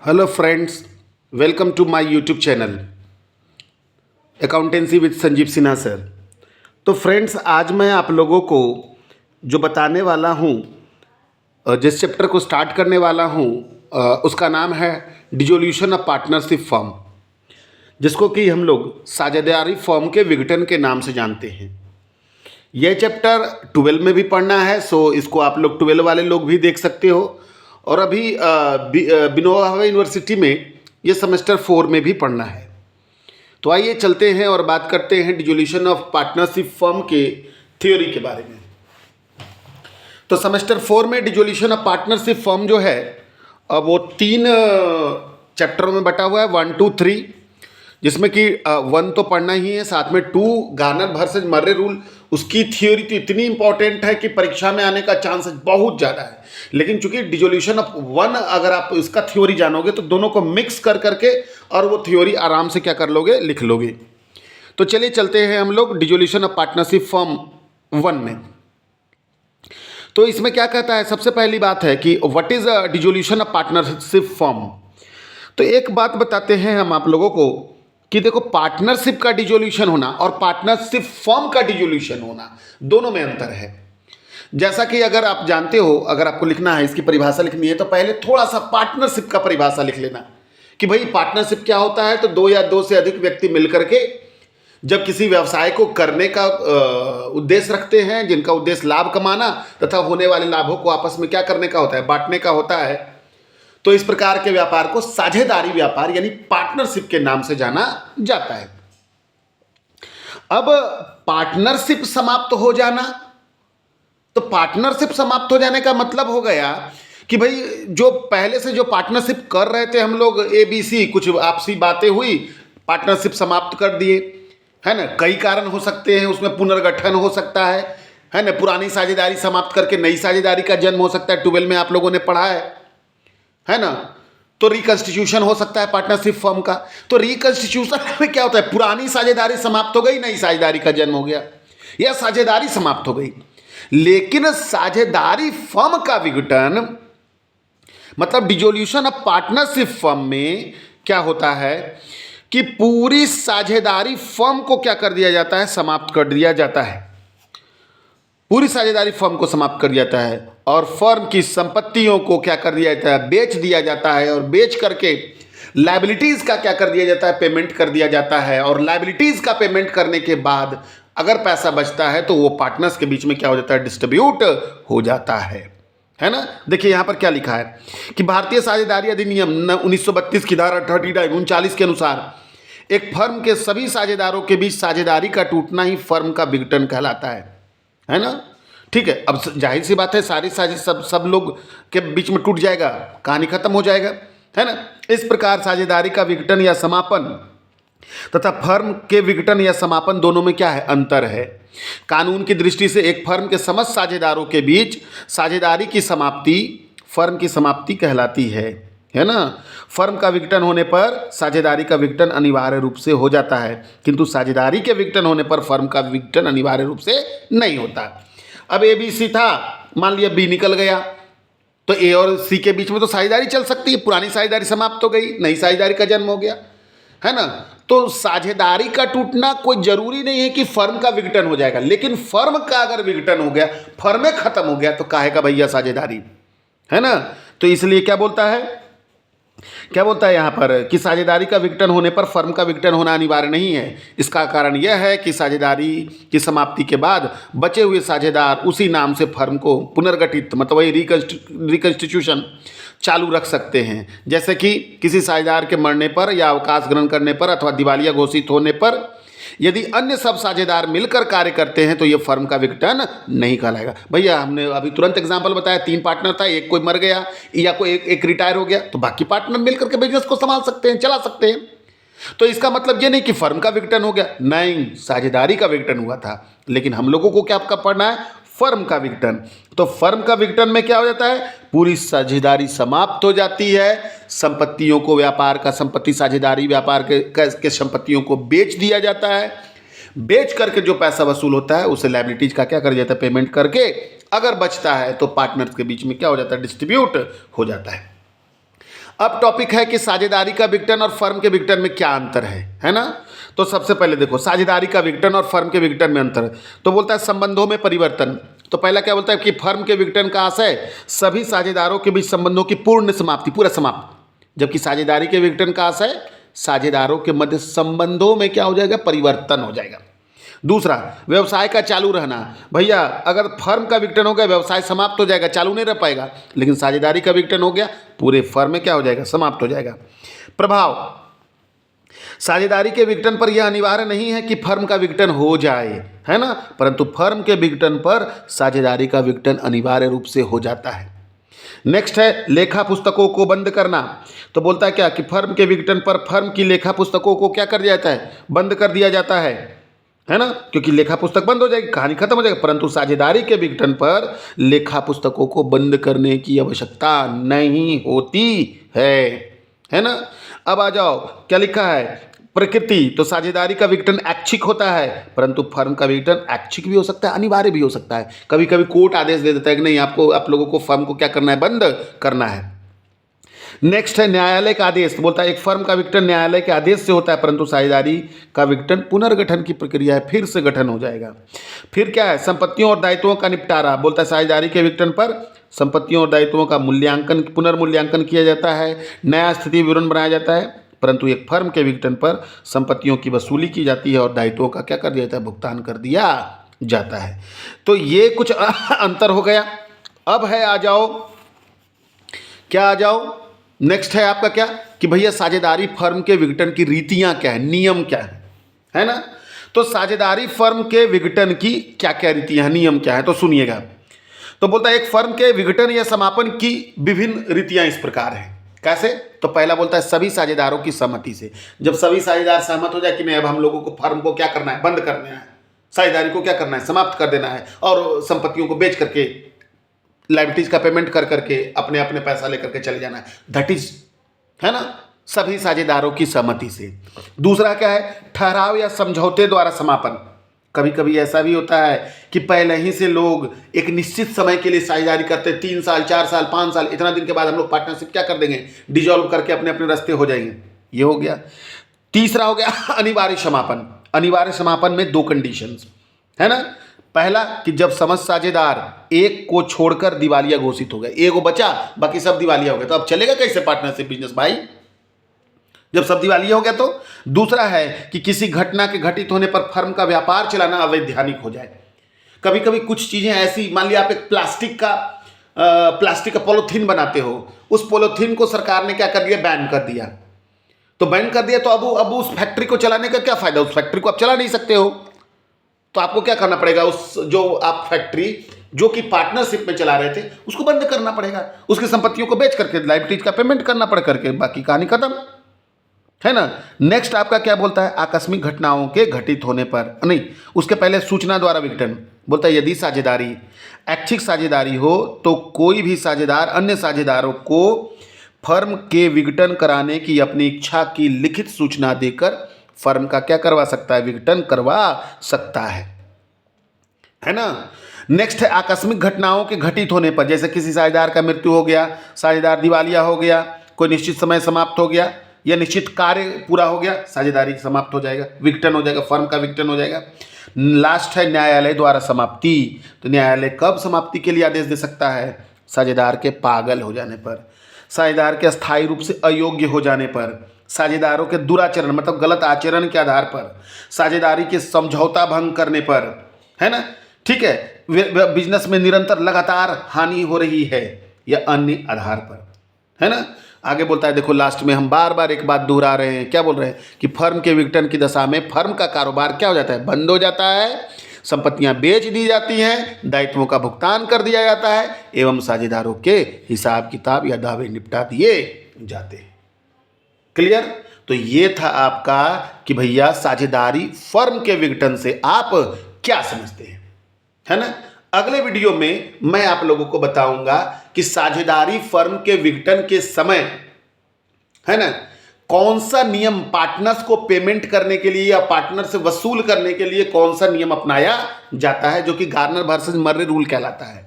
Hello friends, welcome to my YouTube channel accountancy with Sanjeev Sinha sir. तो friends, आज मैं आप लोगों को जो बताने वाला हूँ, जिस चैप्टर को स्टार्ट करने वाला हूँ, उसका नाम है डिसोल्यूशन ऑफ पार्टनरशिप फर्म, जिसको कि हम लोग साझेदारी फर्म के विघटन के नाम से जानते हैं। यह चैप्टर 12 में भी पढ़ना है, सो इसको आप लोग 12 वाले लोग भी देख सकते हो। और अभी विनोबा भावे यूनिवर्सिटी में ये सेमेस्टर 4 में भी पढ़ना है। तो आइए चलते हैं और बात करते हैं डिसोल्यूशन ऑफ पार्टनरशिप फर्म के थ्योरी के बारे में। तो सेमेस्टर 4 में डिसोल्यूशन ऑफ पार्टनरशिप फर्म जो है, वो 3 चैप्टरों में बटा हुआ है, 1, 2, 3, जिसमें कि 1 तो पढ़ना ही है, साथ में 2 गार्नर वर्सेस मर्रे रूल, उसकी थ्योरी तो इतनी इंपॉर्टेंट है कि परीक्षा में आने का चांस बहुत ज़्यादा है। लेकिन चूंकि डिसोल्यूशन ऑफ 1 अगर आप इसका थ्योरी जानोगे तो दोनों को मिक्स कर करके और वो थ्योरी आराम से क्या कर लोगे, लिख लोगे। तो चलिए चलते हैं हम लोग डिसोल्यूशन ऑफ पार्टनरशिप फर्म 1 में। तो इसमें क्या कहता है, सबसे पहली बात है कि what is a dissolution of partnership firm. तो एक बात बताते हैं हम आप लोगों को कि देखो, पार्टनरशिप का डिसोल्यूशन होना और पार्टनरशिप फर्म का डिसोल्यूशन होना, दोनों में अंतर है। जैसा कि अगर आप जानते हो, अगर आपको लिखना है, इसकी परिभाषा लिखनी है, तो पहले थोड़ा सा पार्टनरशिप का परिभाषा लिख लेना कि भाई पार्टनरशिप क्या होता है। तो 2 या 2 से अधिक व्यक्ति मिलकर के जब किसी व्यवसाय को करने का उद्देश्य रखते हैं, जिनका उद्देश्य लाभ कमाना तथा होने वाले लाभों को आपस में क्या करने का होता है, बांटने का होता है, तो इस प्रकार के व्यापार को साझेदारी व्यापार यानी पार्टनरशिप के नाम से जाना जाता है। अब पार्टनरशिप समाप्त हो जाना, तो पार्टनरशिप समाप्त हो जाने का मतलब हो गया कि भाई जो पहले से जो पार्टनरशिप कर रहे थे हम लोग, ABC, कुछ आपसी बातें हुई, पार्टनरशिप समाप्त कर दिए, है ना। कई कारण हो सकते हैं, उसमें पुनर्गठन हो सकता है ना। पुरानी साझेदारी समाप्त करके नई साझेदारी का जन्म हो सकता है, 12 में आप लोगों ने पढ़ा है ना। तो रिकंस्टिट्यूशन हो सकता है पार्टनरशिप फर्म का। तो रिकंस्टिट्यूशन में क्या होता है, पुरानी साझेदारी समाप्त हो गई, नई साझेदारी का जन्म हो गया, या साझेदारी समाप्त हो गई। लेकिन साझेदारी फर्म का विघटन मतलब डिसोल्यूशन ऑफ पार्टनरशिप फर्म में क्या होता है कि पूरी साझेदारी फर्म को क्या कर दिया जाता है, समाप्त कर दिया जाता है। पूरी साझेदारी फर्म को समाप्त कर दिया जाता है और फर्म की संपत्तियों को क्या कर दिया जाता है, बेच दिया जाता है। और बेच करके लायबिलिटीज का क्या कर दिया जाता है, पेमेंट कर दिया जाता है। और लायबिलिटीज का पेमेंट करने के बाद अगर पैसा बचता है तो वो पार्टनर्स के बीच में क्या हो जाता है, डिस्ट्रीब्यूट हो जाता है ना। देखिए यहाँ पर क्या लिखा है कि भारतीय साझेदारी अधिनियम 1932 की धारा 39 के अनुसार एक फर्म के सभी साझेदारों के बीच साझेदारी का टूटना ही फर्म का विघटन कहलाता है ना। ठीक है, अब जाहिर सी बात है, सारी साझे सब लोग के बीच में टूट जाएगा, कहानी खत्म हो जाएगा, है ना। इस प्रकार साझेदारी का विघटन या समापन तथा फर्म के विघटन या समापन दोनों में क्या है, अंतर है। कानून की दृष्टि से एक फर्म के समस्त साझेदारों के बीच साझेदारी की समाप्ति फर्म की समाप्ति कहलाती है ना। फर्म का विघटन होने पर साझेदारी का विघटन अनिवार्य रूप से हो जाता है, किंतु साझेदारी के विघटन होने पर फर्म का विघटन अनिवार्य रूप से नहीं होता। अब ABC था, मान लिया B निकल गया, तो A और C के बीच में तो साझेदारी चल सकती है। पुरानी साझेदारी समाप्त हो गई, नई साझेदारी का जन्म हो गया, है ना। तो साझेदारी का टूटना कोई जरूरी नहीं है कि फर्म का विघटन हो जाएगा, लेकिन फर्म का अगर विघटन हो गया, फर्म खत्म हो गया, तो काहे का भैया साझेदारी, है ना। तो इसलिए क्या बोलता है यहाँ पर कि साझेदारी का विघटन होने पर फर्म का विघटन होना अनिवार्य नहीं है। इसका कारण यह है कि साझेदारी की समाप्ति के बाद बचे हुए साझेदार उसी नाम से फर्म को पुनर्गठित मतलब वही रिकंस्टिट्यूशन चालू रख सकते हैं। जैसे कि किसी साझेदार के मरने पर या अवकाश ग्रहण करने पर अथवा दिवालिया घोषित होने पर यदि अन्य सब साझेदार मिलकर कार्य करते हैं तो यह फर्म का विघटन नहीं कहलाएगा। भैया हमने अभी तुरंत एग्जांपल बताया, 3 पार्टनर था, एक कोई मर गया या कोई एक रिटायर हो गया, तो बाकी पार्टनर मिलकर के बिजनेस को संभाल सकते हैं, चला सकते हैं। तो इसका मतलब ये नहीं कि फर्म का विघटन हो गया, नहीं, साझेदारी का विघटन हुआ था। लेकिन हम लोगों को क्या आपका पढ़ना है, फर्म का विघटन। तो फर्म का विघटन में क्या हो जाता है, पूरी साझेदारी समाप्त हो जाती है, संपत्तियों को व्यापार का संपत्ति साझेदारी व्यापार के संपत्तियों को बेच दिया जाता है। बेच करके जो पैसा वसूल होता है उसे लायबिलिटीज का क्या कर जाता है, पेमेंट करके अगर बचता है तो पार्टनर्स के बीच में क्या हो जाता है, डिस्ट्रीब्यूट हो जाता है। अब टॉपिक है कि साझेदारी का विघटन और फर्म के विघटन में क्या अंतर है ना। तो सबसे पहले देखो साझेदारी का विघटन और फर्म के विघटन में अंतर। तो बोलता है संबंधों में परिवर्तन। तो पहला क्या बोलता है कि फर्म के विघटन का आशय सभी साझेदारों के बीच संबंधों की पूर्ण समाप्ति, पूरा समाप्त, जबकि साझेदारी के विघटन का आशय साझेदारों के मध्य संबंधों में क्या हो जाएगा, परिवर्तन हो जाएगा। दूसरा, व्यवसाय का चालू रहना। भैया अगर फर्म का विघटन हो गया व्यवसाय समाप्त हो जाएगा, चालू नहीं रह पाएगा, लेकिन साझेदारी का विघटन हो गया पूरे फर्म में क्या हो जाएगा, समाप्त हो जाएगा। प्रभाव, साझेदारी के विघटन पर यह अनिवार्य नहीं है कि फर्म का विघटन हो जाए, है ना, परंतु फर्म के विघटन पर साझेदारी का विघटन अनिवार्य रूप से हो जाता है। नेक्स्ट है लेखा पुस्तकों को बंद करना। तो बोलता है क्या कि फर्म के विघटन पर फर्म की लेखा पुस्तकों को क्या कर दिया जाता है, बंद कर दिया जाता है ना, क्योंकि लेखा पुस्तक बंद हो जाएगी, कहानी खत्म हो जाएगी। परंतु साझेदारी के विघटन पर लेखा पुस्तकों को बंद करने की आवश्यकता नहीं होती है ना। अब आ जाओ क्या लिखा है, प्रकृति। तो साझेदारी का विघटन ऐच्छिक होता है, परंतु फर्म का विघटन ऐच्छिक भी हो सकता है, अनिवार्य भी हो सकता है। कभी कभी कोर्ट आदेश दे देता है कि नहीं आपको, आप लोगों को फर्म को क्या करना है, बंद करना है। नेक्स्ट है न्यायालय का आदेश। तो बोलता है एक फर्म का विघटन न्यायालय के आदेश से होता है, परंतु साझेदारी का विघटन पुनर्गठन की प्रक्रिया है, फिर से गठन हो जाएगा। फिर क्या है, संपत्तियों और दायित्वों का निपटारा। बोलता है साझेदारी के विघटन पर संपत्तियों और दायित्वों का मूल्यांकन, पुनर्मूल्यांकन किया जाता है, नया स्थिति विवरण बनाया जाता है। परंतु एक फर्म के विघटन पर संपत्तियों की वसूली की जाती है और दायित्वों का क्या कर दिया जाता है, भुगतान कर दिया जाता है। तो ये कुछ अंतर हो गया। अब है आ जाओ क्या, आ जाओ नेक्स्ट है आपका क्या कि भैया साझेदारी फर्म के विघटन की रीतियां क्या है, नियम क्या है ना। तो साझेदारी फर्म के विघटन की क्या क्या रीतियां हैं, नियम क्या है, तो सुनिएगा। तो बोलता है एक फर्म के विघटन या समापन की विभिन्न रीतियां इस प्रकार हैं। कैसे, तो पहला बोलता है सभी साझेदारों की सहमति से। जब सभी साझेदार सहमत हो जाए कि नहीं अब हम लोगों को फर्म को क्या करना है, बंद करना है, साझेदारी को क्या करना है, समाप्त कर देना है, और संपत्तियों को बेच करके लाइबिलिटीज का पेमेंट कर करके अपने अपने पैसा लेकर के चले जाना है, दैट इज, है ना, सभी साझेदारों की सहमति से। दूसरा क्या है, ठहराव या समझौते द्वारा समापन। कभी कभी ऐसा भी होता है कि पहले ही से लोग एक निश्चित समय के लिए साझेदारी करते हैं, 3 साल 4 साल 5 साल, इतना दिन के बाद हम लोग पार्टनरशिप क्या कर देंगे, डिजॉल्व करके अपने अपने रास्ते हो जाएंगे, ये हो गया। तीसरा हो गया अनिवार्य समापन। अनिवार्य समापन में 2 कंडीशंस है ना। पहला कि जब समस्त साझेदार एक को छोड़कर दिवालिया घोषित हो गए, एगो बचा बाकी सब दिवालिया हो गए, तो अब चलेगा कैसे पार्टनरशिप बिजनेस भाई, जब सब दिवालिया हो गया तो। दूसरा है कि किसी घटना के घटित होने पर फर्म का व्यापार चलाना अवैधानिक हो जाए। कभी कभी कुछ चीजें ऐसी, मान लिया आप एक प्लास्टिक का पॉलीथीन बनाते हो, उस पॉलीथीन को सरकार ने क्या कर दिया, बैन कर दिया। तो बैन कर दिया तो अब उस फैक्ट्री को चलाने का क्या फायदा, उस फैक्ट्री को आप चला नहीं सकते हो। तो आपको क्या करना पड़ेगा, उस जो आप फैक्ट्री जो कि पार्टनरशिप में चला रहे थे उसको बंद करना पड़ेगा, उसकी संपत्तियों को बेच करके लाइबिलिटीज का पेमेंट करना पड़ करके, बाकी कहानी खत्म, है ना। नेक्स्ट आपका क्या बोलता है, आकस्मिक घटनाओं के घटित होने पर, नहीं उसके पहले सूचना द्वारा विघटन। बोलता है यदि साझेदारी ऐच्छिक साझेदारी हो तो कोई भी साझेदार अन्य साझेदारों को फर्म के विघटन कराने की अपनी इच्छा की लिखित सूचना देकर फर्म का क्या करवा सकता है, विघटन करवा सकता है ना। नेक्स्ट है आकस्मिक घटनाओं के घटित होने पर, जैसे किसी साझेदार का मृत्यु हो गया, साझेदार दिवालिया हो गया, कोई निश्चित समय समाप्त हो गया या निश्चित कार्य पूरा हो गया, साझेदारी समाप्त हो जाएगा, विघटन हो जाएगा, फर्म का विघटन हो जाएगा। लास्ट है न्यायालय द्वारा समाप्ति। तो न्यायालय कब समाप्ति के लिए आदेश दे सकता है, साझेदार के पागल हो जाने पर, साझेदार के अस्थायी रूप से अयोग्य हो जाने पर, साझेदारों के दुराचरण मतलब गलत आचरण के आधार पर, साझेदारी के समझौता भंग करने पर, है ना, ठीक है, बिजनेस में निरंतर लगातार हानि हो रही है या अन्य आधार पर, है ना। आगे बोलता है, देखो लास्ट में हम बार बार एक बात दोहरा रहे हैं, क्या बोल रहे हैं कि फर्म के विघटन की दशा में फर्म का कारोबार क्या हो जाता है, बंद हो जाता है, संपत्तियां बेच दी जाती हैं, दायित्वों का भुगतान कर दिया जाता है एवं साझेदारों के हिसाब किताब या दावे निपटा दिए जाते हैं। क्लियर। तो ये था आपका कि भैया साझेदारी फर्म के विघटन से आप क्या समझते हैं, है ना। अगले वीडियो में मैं आप लोगों को बताऊंगा कि साझेदारी फर्म के विघटन के समय, है ना, कौन सा नियम पार्टनर्स को पेमेंट करने के लिए या पार्टनर से वसूल करने के लिए कौन सा नियम अपनाया जाता है, जो कि गार्नर वर्सेस मर्रे रूल कहलाता है।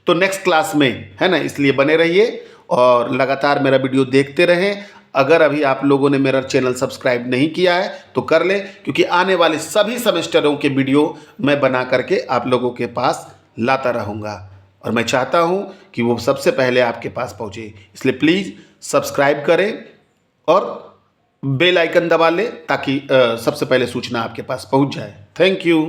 तो नेक्स्ट क्लास में, है ना, इसलिए बने रहिए और लगातार मेरा वीडियो देखते रहें। अगर अभी आप लोगों ने मेरा चैनल सब्सक्राइब नहीं किया है तो कर लें, क्योंकि आने वाले सभी सेमेस्टरों के वीडियो मैं बना करके आप लोगों के पास लाता रहूँगा और मैं चाहता हूँ कि वो सबसे पहले आपके पास पहुँचे। इसलिए प्लीज़ सब्सक्राइब करें और बेल आइकन दबा लें ताकि सबसे पहले सूचना आपके पास पहुँच जाए। Thank you.